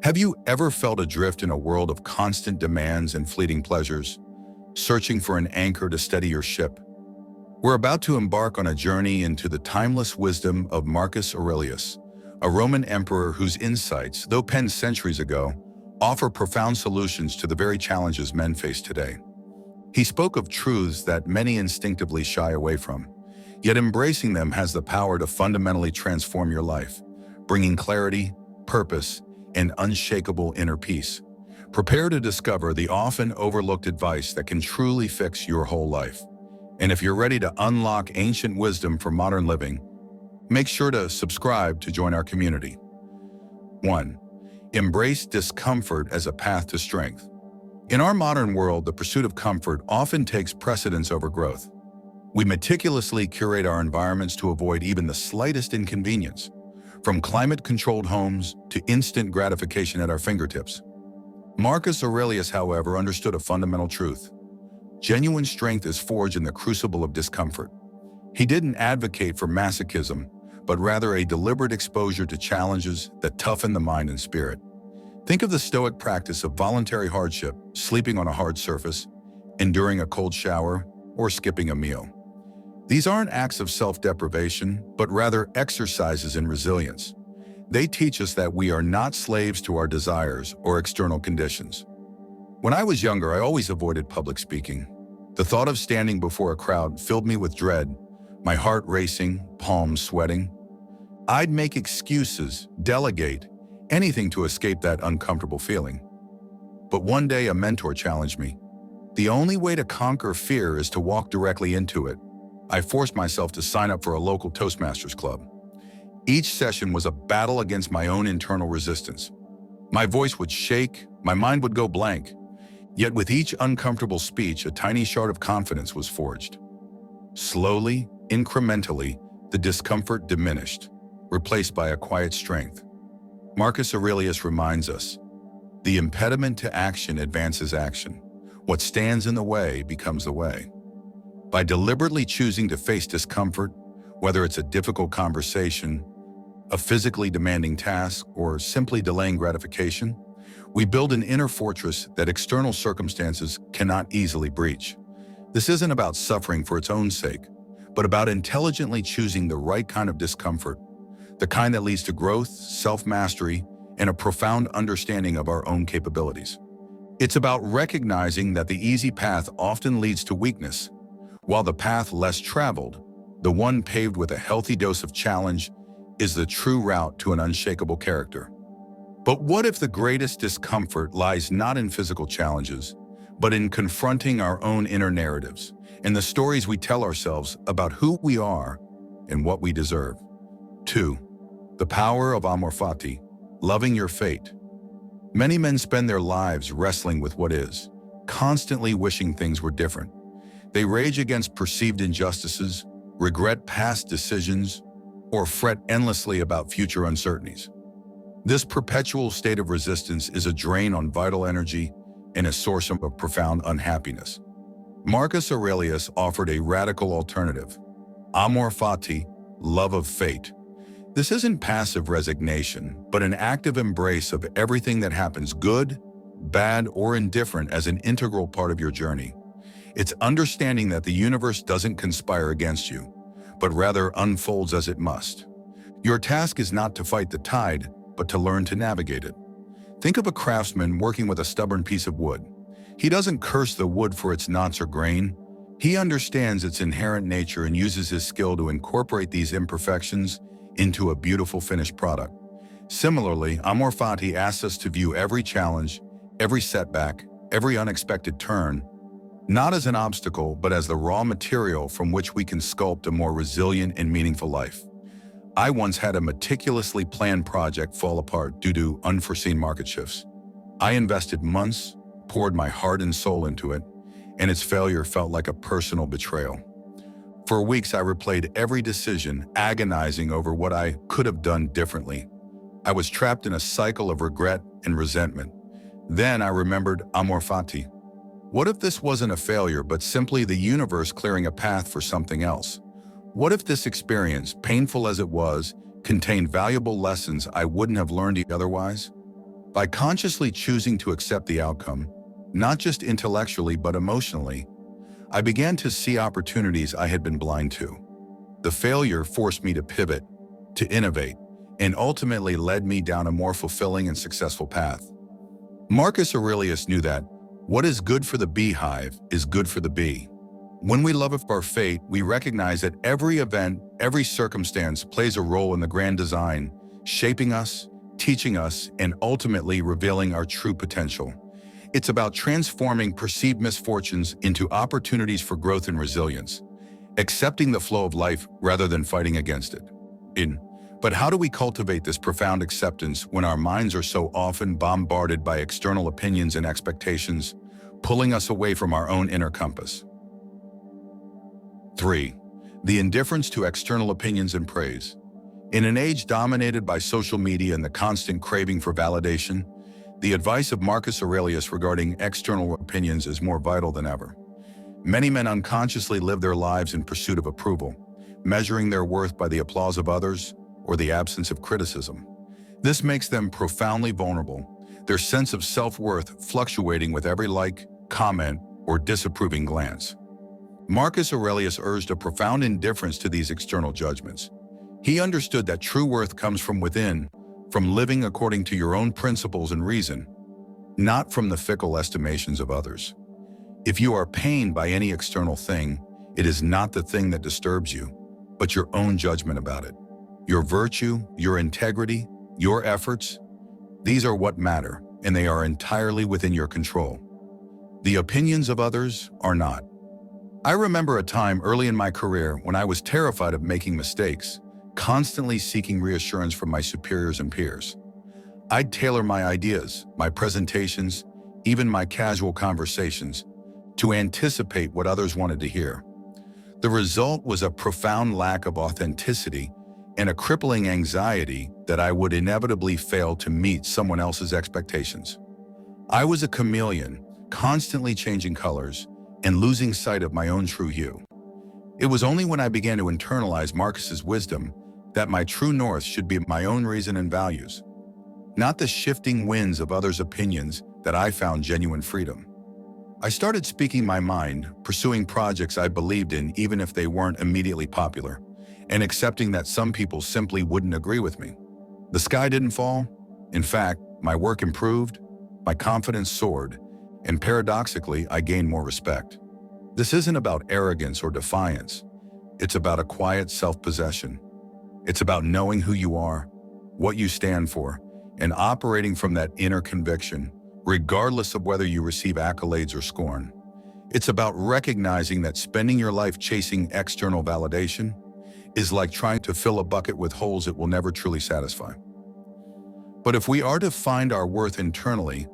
Have you ever felt adrift in a world of constant demands and fleeting pleasures, searching for an anchor to steady your ship? We're about to embark on a journey into the timeless wisdom of Marcus Aurelius, a Roman emperor whose insights, though penned centuries ago, offer profound solutions to the very challenges men face today. He spoke of truths that many instinctively shy away from, yet embracing them has the power to fundamentally transform your life, bringing clarity, purpose, and unshakable inner peace. Prepare to discover the often overlooked advice that can truly fix your whole life. And if you're ready to unlock ancient wisdom for modern living, make sure to subscribe to join our community. 1. Embrace discomfort as a path to strength. In our modern world, the pursuit of comfort often takes precedence over growth. We meticulously curate our environments to avoid even the slightest inconvenience, from climate-controlled homes to instant gratification at our fingertips. Marcus Aurelius, however, understood a fundamental truth. Genuine strength is forged in the crucible of discomfort. He didn't advocate for masochism, but rather a deliberate exposure to challenges that toughen the mind and spirit. Think of the Stoic practice of voluntary hardship, sleeping on a hard surface, enduring a cold shower, or skipping a meal. These aren't acts of self-deprivation, but rather exercises in resilience. They teach us that we are not slaves to our desires or external conditions. When I was younger, I always avoided public speaking. The thought of standing before a crowd filled me with dread, my heart racing, palms sweating. I'd make excuses, delegate, anything to escape that uncomfortable feeling. But one day a mentor challenged me. The only way to conquer fear is to walk directly into it. I forced myself to sign up for a local Toastmasters club. Each session was a battle against my own internal resistance. My voice would shake, my mind would go blank. Yet with each uncomfortable speech, a tiny shard of confidence was forged. Slowly, incrementally, the discomfort diminished, replaced by a quiet strength. Marcus Aurelius reminds us, the impediment to action advances action. What stands in the way becomes the way. By deliberately choosing to face discomfort, whether it's a difficult conversation, a physically demanding task, or simply delaying gratification, we build an inner fortress that external circumstances cannot easily breach. This isn't about suffering for its own sake, but about intelligently choosing the right kind of discomfort, the kind that leads to growth, self-mastery, and a profound understanding of our own capabilities. It's about recognizing that the easy path often leads to weakness, while the path less traveled, the one paved with a healthy dose of challenge, is the true route to an unshakable character. But what if the greatest discomfort lies not in physical challenges, but in confronting our own inner narratives and the stories we tell ourselves about who we are and what we deserve? 2. The power of amor fati, loving your fate. Many men spend their lives wrestling with what is, constantly wishing things were different. They rage against perceived injustices, regret past decisions, or fret endlessly about future uncertainties. This perpetual state of resistance is a drain on vital energy and a source of profound unhappiness. Marcus Aurelius offered a radical alternative: amor fati, love of fate. This isn't passive resignation, but an active embrace of everything that happens, good, bad, or indifferent, as an integral part of your journey. It's understanding that the universe doesn't conspire against you, but rather unfolds as it must. Your task is not to fight the tide, but to learn to navigate it. Think of a craftsman working with a stubborn piece of wood. He doesn't curse the wood for its knots or grain. He understands its inherent nature and uses his skill to incorporate these imperfections into a beautiful finished product. Similarly, amor fati asks us to view every challenge, every setback, every unexpected turn, not as an obstacle, but as the raw material from which we can sculpt a more resilient and meaningful life. I once had a meticulously planned project fall apart due to unforeseen market shifts. I invested months, poured my heart and soul into it, and its failure felt like a personal betrayal. For weeks, I replayed every decision, agonizing over what I could have done differently. I was trapped in a cycle of regret and resentment. Then I remembered amor fati. What if this wasn't a failure, but simply the universe clearing a path for something else? What if this experience, painful as it was, contained valuable lessons I wouldn't have learned otherwise? By consciously choosing to accept the outcome, not just intellectually but emotionally, I began to see opportunities I had been blind to. The failure forced me to pivot, to innovate, and ultimately led me down a more fulfilling and successful path. Marcus Aurelius knew that what is good for the beehive is good for the bee. When we love our fate, we recognize that every event, every circumstance plays a role in the grand design, shaping us, teaching us, and ultimately revealing our true potential. It's about transforming perceived misfortunes into opportunities for growth and resilience, accepting the flow of life rather than fighting against it. But how do we cultivate this profound acceptance when our minds are so often bombarded by external opinions and expectations, pulling us away from our own inner compass? 3. The indifference to external opinions and praise. In an age dominated by social media and the constant craving for validation, the advice of Marcus Aurelius regarding external opinions is more vital than ever. Many men unconsciously live their lives in pursuit of approval, measuring their worth by the applause of others or the absence of criticism. This makes them profoundly vulnerable, their sense of self-worth fluctuating with every like, comment, or disapproving glance. Marcus Aurelius urged a profound indifference to these external judgments. He understood that true worth comes from within, from living according to your own principles and reason, not from the fickle estimations of others. If you are pained by any external thing, it is not the thing that disturbs you, but your own judgment about it. Your virtue, your integrity, your efforts, these are what matter, and they are entirely within your control. The opinions of others are not. I remember a time early in my career when I was terrified of making mistakes, constantly seeking reassurance from my superiors and peers. I'd tailor my ideas, my presentations, even my casual conversations, to anticipate what others wanted to hear. The result was a profound lack of authenticity and a crippling anxiety that I would inevitably fail to meet someone else's expectations. I was a chameleon, constantly changing colors and losing sight of my own true hue. It was only when I began to internalize Marcus's wisdom that my true north should be my own reason and values, not the shifting winds of others' opinions, that I found genuine freedom. I started speaking my mind, pursuing projects I believed in even if they weren't immediately popular, and accepting that some people simply wouldn't agree with me. The sky didn't fall. In fact, my work improved, my confidence soared, and paradoxically, I gained more respect. This isn't about arrogance or defiance. It's about a quiet self-possession. It's about knowing who you are, what you stand for, and operating from that inner conviction, regardless of whether you receive accolades or scorn. It's about recognizing that spending your life chasing external validation is like trying to fill a bucket with holes it will never truly satisfy. But if we are to find our worth internally,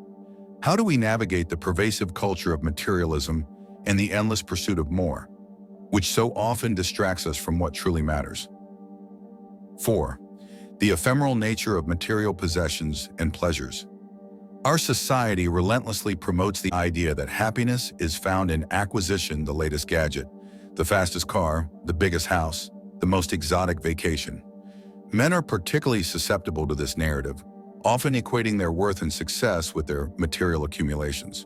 how do we navigate the pervasive culture of materialism and the endless pursuit of more, which so often distracts us from what truly matters? 4. The ephemeral nature of material possessions and pleasures. Our society relentlessly promotes the idea that happiness is found in acquisition, the latest gadget, the fastest car, the biggest house, the most exotic vacation. Men are particularly susceptible to this narrative, often equating their worth and success with their material accumulations.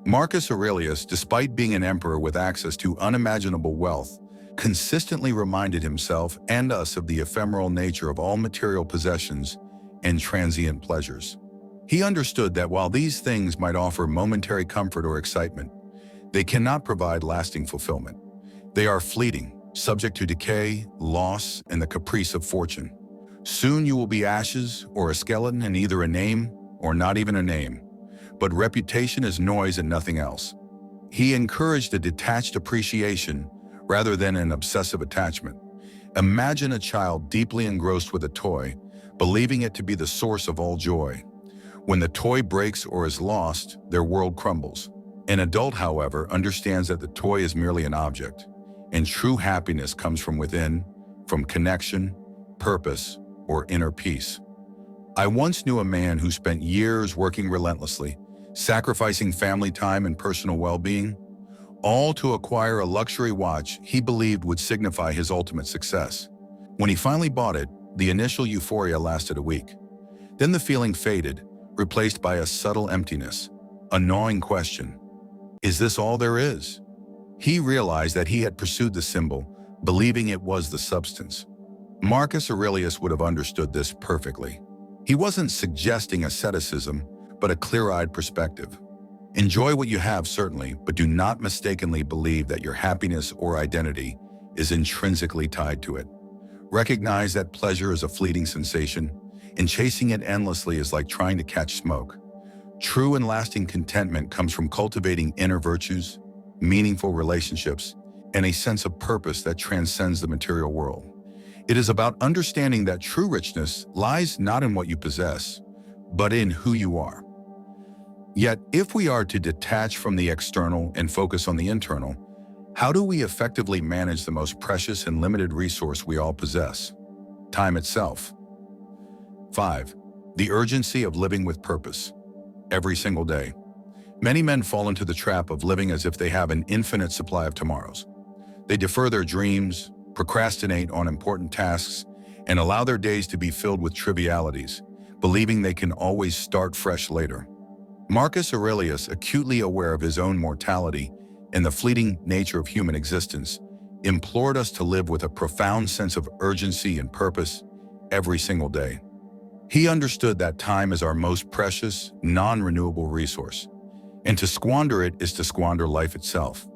Marcus Aurelius, despite being an emperor with access to unimaginable wealth, consistently reminded himself and us of the ephemeral nature of all material possessions and transient pleasures. He understood that while these things might offer momentary comfort or excitement, they cannot provide lasting fulfillment. They are fleeting, subject to decay, loss, and the caprice of fortune. Soon you will be ashes or a skeleton and either a name or not even a name. But reputation is noise and nothing else. He encouraged a detached appreciation rather than an obsessive attachment. Imagine a child deeply engrossed with a toy, believing it to be the source of all joy. When the toy breaks or is lost, their world crumbles. An adult, however, understands that the toy is merely an object, and true happiness comes from within, from connection, purpose, or inner peace. I once knew a man who spent years working relentlessly, sacrificing family time and personal well-being, all to acquire a luxury watch he believed would signify his ultimate success. When he finally bought it, the initial euphoria lasted a week. Then the feeling faded, replaced by a subtle emptiness, a gnawing question. Is this all there is? He realized that he had pursued the symbol, believing it was the substance. Marcus Aurelius would have understood this perfectly. He wasn't suggesting asceticism, but a clear-eyed perspective. Enjoy what you have, certainly, but do not mistakenly believe that your happiness or identity is intrinsically tied to it. Recognize that pleasure is a fleeting sensation, and chasing it endlessly is like trying to catch smoke. True and lasting contentment comes from cultivating inner virtues, meaningful relationships, and a sense of purpose that transcends the material world. It is about understanding that true richness lies not in what you possess, but in who you are. Yet, if we are to detach from the external and focus on the internal, how do we effectively manage the most precious and limited resource we all possess? Time itself. 5. The urgency of living with purpose. Every single day. Many men fall into the trap of living as if they have an infinite supply of tomorrows. They defer their dreams, procrastinate on important tasks, and allow their days to be filled with trivialities, believing they can always start fresh later. Marcus Aurelius, acutely aware of his own mortality and the fleeting nature of human existence, implored us to live with a profound sense of urgency and purpose every single day. He understood that time is our most precious, non-renewable resource, and to squander it is to squander life itself.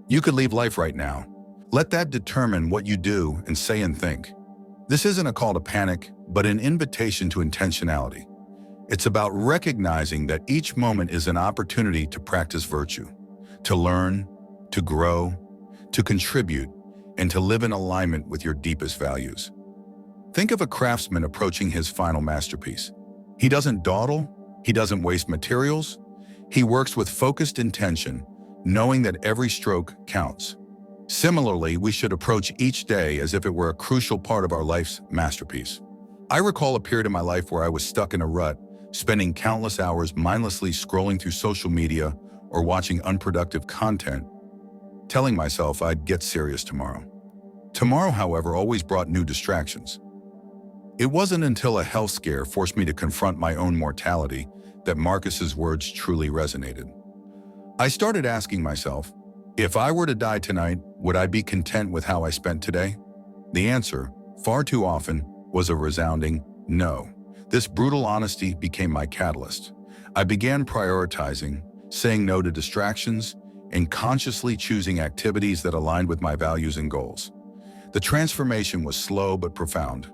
You could leave life right now. Let that determine what you do and say and think. This isn't a call to panic, but an invitation to intentionality. It's about recognizing that each moment is an opportunity to practice virtue, to learn, to grow, to contribute, and to live in alignment with your deepest values. Think of a craftsman approaching his final masterpiece. He doesn't dawdle, he doesn't waste materials, he works with focused intention, knowing that every stroke counts. Similarly, we should approach each day as if it were a crucial part of our life's masterpiece. I recall a period in my life where I was stuck in a rut, spending countless hours mindlessly scrolling through social media or watching unproductive content, telling myself I'd get serious tomorrow. Tomorrow, however, always brought new distractions. It wasn't until a health scare forced me to confront my own mortality that Marcus's words truly resonated. I started asking myself, if I were to die tonight, would I be content with how I spent today? The answer, far too often, was a resounding no. This brutal honesty became my catalyst. I began prioritizing, saying no to distractions, and consciously choosing activities that aligned with my values and goals. The transformation was slow but profound.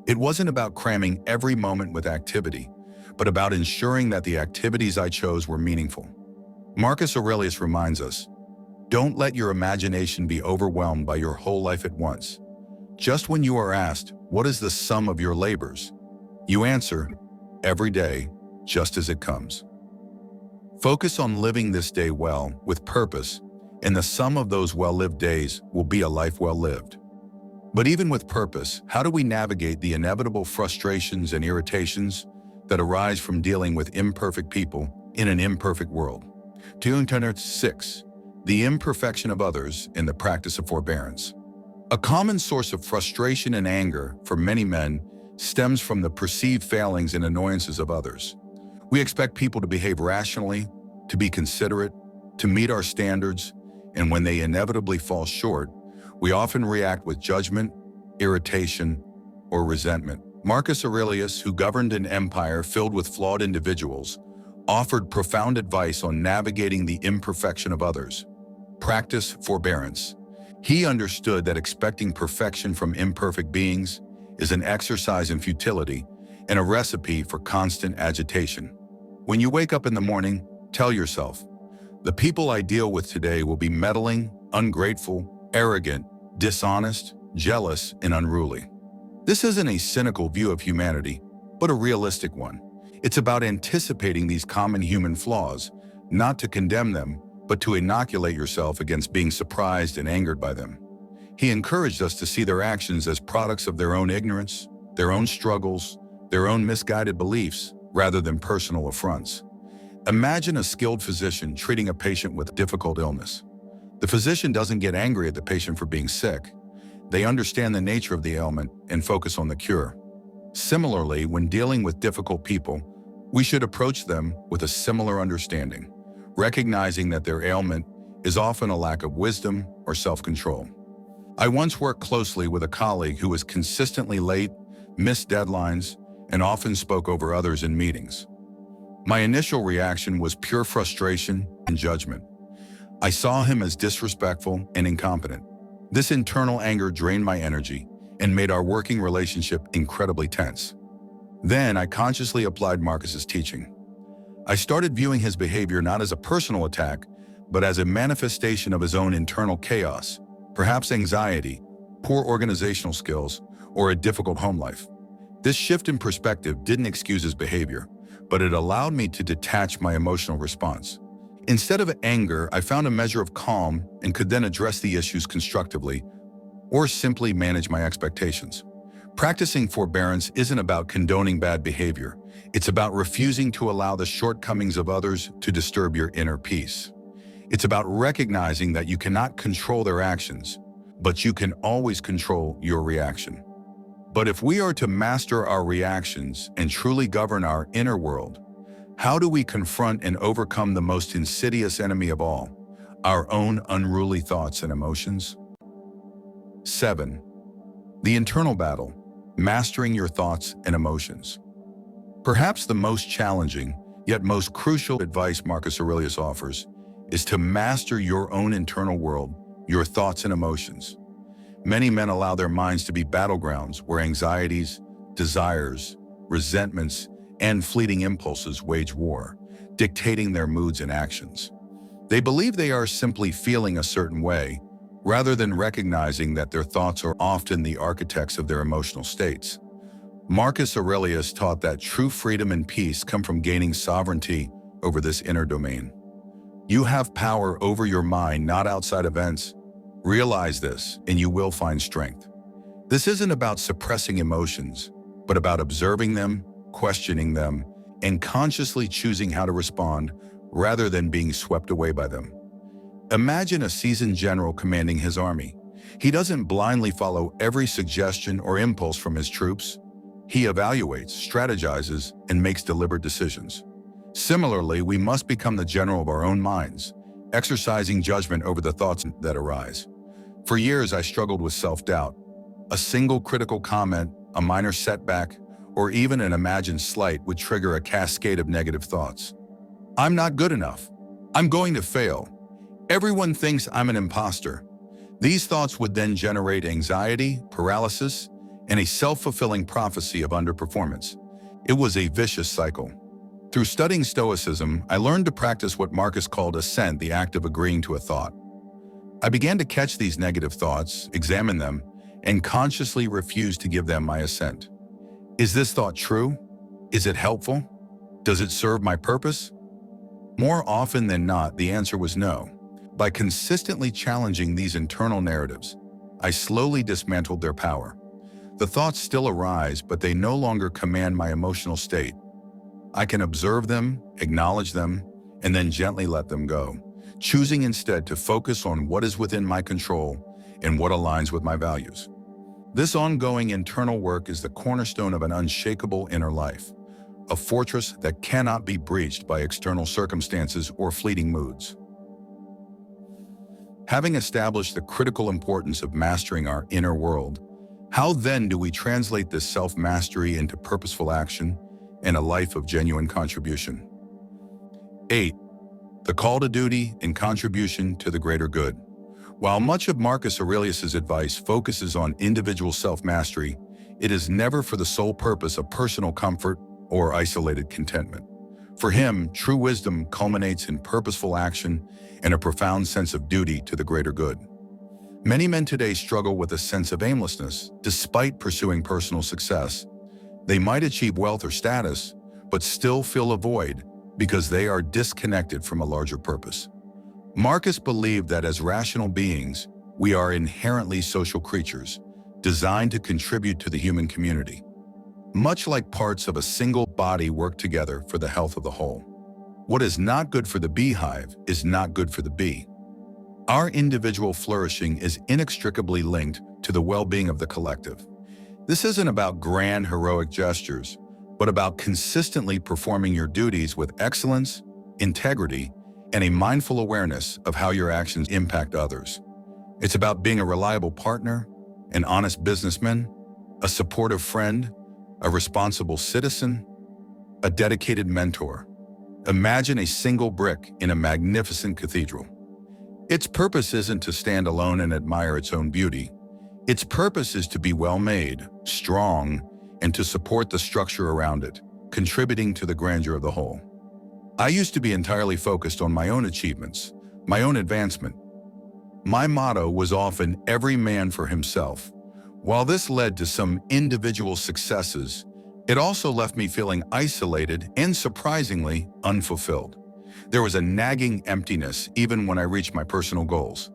It wasn't about cramming every moment with activity, but about ensuring that the activities I chose were meaningful. Marcus Aurelius reminds us, don't let your imagination be overwhelmed by your whole life at once. Just when you are asked, what is the sum of your labors? You answer, every day, just as it comes. Focus on living this day well, with purpose, and the sum of those well-lived days will be a life well lived. But even with purpose, how do we navigate the inevitable frustrations and irritations that arise from dealing with imperfect people in an imperfect world? 6. The imperfection of others in the practice of forbearance. A common source of frustration and anger for many men stems from the perceived failings and annoyances of others. We expect people to behave rationally, to be considerate, to meet our standards, and when they inevitably fall short, we often react with judgment, irritation, or resentment. Marcus Aurelius, who governed an empire filled with flawed individuals, offered profound advice on navigating the imperfection of others. Practice forbearance. He understood that expecting perfection from imperfect beings is an exercise in futility and a recipe for constant agitation. When you wake up in the morning, tell yourself, the people I deal with today will be meddling, ungrateful, arrogant, dishonest, jealous, and unruly. This isn't a cynical view of humanity, but a realistic one. It's about anticipating these common human flaws, not to condemn them, but to inoculate yourself against being surprised and angered by them. He encouraged us to see their actions as products of their own ignorance, their own struggles, their own misguided beliefs, rather than personal affronts. Imagine a skilled physician treating a patient with a difficult illness. The physician doesn't get angry at the patient for being sick. They understand the nature of the ailment and focus on the cure. Similarly, when dealing with difficult people, We should approach them with a similar understanding, recognizing that their ailment is often a lack of wisdom or self-control. I once worked closely with a colleague who was consistently late, missed deadlines, and often spoke over others in meetings. My initial reaction was pure frustration and judgment. I saw him as disrespectful and incompetent. This internal anger drained my energy and made our working relationship incredibly tense. Then I consciously applied Marcus's teaching. I started viewing his behavior not as a personal attack, but as a manifestation of his own internal chaos, perhaps anxiety, poor organizational skills, or a difficult home life. This shift in perspective didn't excuse his behavior, but it allowed me to detach my emotional response. Instead of anger, I found a measure of calm and could then address the issues constructively or simply manage my expectations. Practicing forbearance isn't about condoning bad behavior. It's about refusing to allow the shortcomings of others to disturb your inner peace. It's about recognizing that you cannot control their actions, but you can always control your reaction. But if we are to master our reactions and truly govern our inner world, how do we confront and overcome the most insidious enemy of all, our own unruly thoughts and emotions? 7. The internal battle, mastering your thoughts and emotions. Perhaps the most challenging, yet most crucial advice Marcus Aurelius offers is to master your own internal world, your thoughts and emotions. Many men allow their minds to be battlegrounds where anxieties, desires, resentments, and fleeting impulses wage war, dictating their moods and actions. They believe they are simply feeling a certain way, rather than recognizing that their thoughts are often the architects of their emotional states. Marcus Aurelius taught that true freedom and peace come from gaining sovereignty over this inner domain. You have power over your mind, not outside events. Realize this, and you will find strength. This isn't about suppressing emotions, but about observing them, questioning them, and consciously choosing how to respond rather than being swept away by them. Imagine a seasoned general commanding his army. He doesn't blindly follow every suggestion or impulse from his troops. He evaluates, strategizes, and makes deliberate decisions. Similarly, we must become the general of our own minds, exercising judgment over the thoughts that arise. For years, I struggled with self-doubt. A single critical comment, a minor setback, or even an imagined slight would trigger a cascade of negative thoughts. I'm not good enough. I'm going to fail. Everyone thinks I'm an imposter. These thoughts would then generate anxiety, paralysis, and a self-fulfilling prophecy of underperformance. It was a vicious cycle. Through studying Stoicism, I learned to practice what Marcus called assent, the act of agreeing to a thought. I began to catch these negative thoughts, examine them, and consciously refuse to give them my assent. Is this thought true? Is it helpful? Does it serve my purpose? More often than not, the answer was no. By consistently challenging these internal narratives, I slowly dismantled their power. The thoughts still arise, but they no longer command my emotional state. I can observe them, acknowledge them, and then gently let them go, choosing instead to focus on what is within my control and what aligns with my values. This ongoing internal work is the cornerstone of an unshakable inner life, a fortress that cannot be breached by external circumstances or fleeting moods. Having established the critical importance of mastering our inner world, how then do we translate this self-mastery into purposeful action and a life of genuine contribution? 8. The call to duty and contribution to the greater good. While much of Marcus Aurelius's advice focuses on individual self-mastery, it is never for the sole purpose of personal comfort or isolated contentment. For him, true wisdom culminates in purposeful action and a profound sense of duty to the greater good. Many men today struggle with a sense of aimlessness. Despite pursuing personal success, they might achieve wealth or status, but still feel a void because they are disconnected from a larger purpose. Marcus believed that as rational beings, we are inherently social creatures, designed to contribute to the human community. Much like parts of a single body work together for the health of the whole. What is not good for the beehive is not good for the bee. Our individual flourishing is inextricably linked to the well-being of the collective. This isn't about grand heroic gestures, but about consistently performing your duties with excellence, integrity, and a mindful awareness of how your actions impact others. It's about being a reliable partner, an honest businessman, a supportive friend, a responsible citizen, a dedicated mentor. Imagine a single brick in a magnificent cathedral. Its purpose isn't to stand alone and admire its own beauty. Its purpose is to be well-made, strong, and to support the structure around it, contributing to the grandeur of the whole. I used to be entirely focused on my own achievements, my own advancement. My motto was often every man for himself. While this led to some individual successes, it also left me feeling isolated and surprisingly unfulfilled. There was a nagging emptiness even when I reached my personal goals.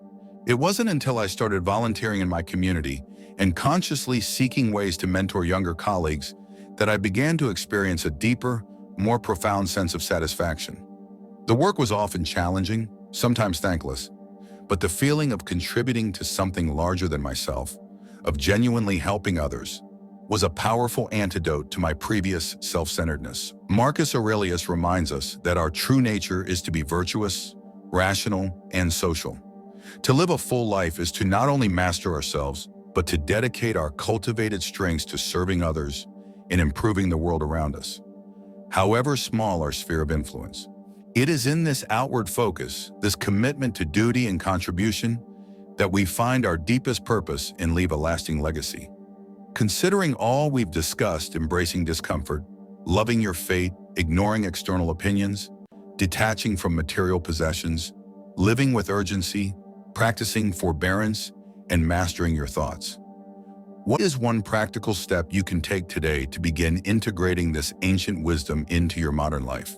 It wasn't until I started volunteering in my community and consciously seeking ways to mentor younger colleagues that I began to experience a deeper, more profound sense of satisfaction. The work was often challenging, sometimes thankless, but the feeling of contributing to something larger than myself, of genuinely helping others, was a powerful antidote to my previous self-centeredness. Marcus Aurelius reminds us that our true nature is to be virtuous, rational, and social. To live a full life is to not only master ourselves, but to dedicate our cultivated strengths to serving others and improving the world around us, however small our sphere of influence. It is in this outward focus, this commitment to duty and contribution, that we find our deepest purpose and leave a lasting legacy. Considering all we've discussed, embracing discomfort, loving your fate, ignoring external opinions, detaching from material possessions, living with urgency, practicing forbearance, and mastering your thoughts. What is one practical step you can take today to begin integrating this ancient wisdom into your modern life?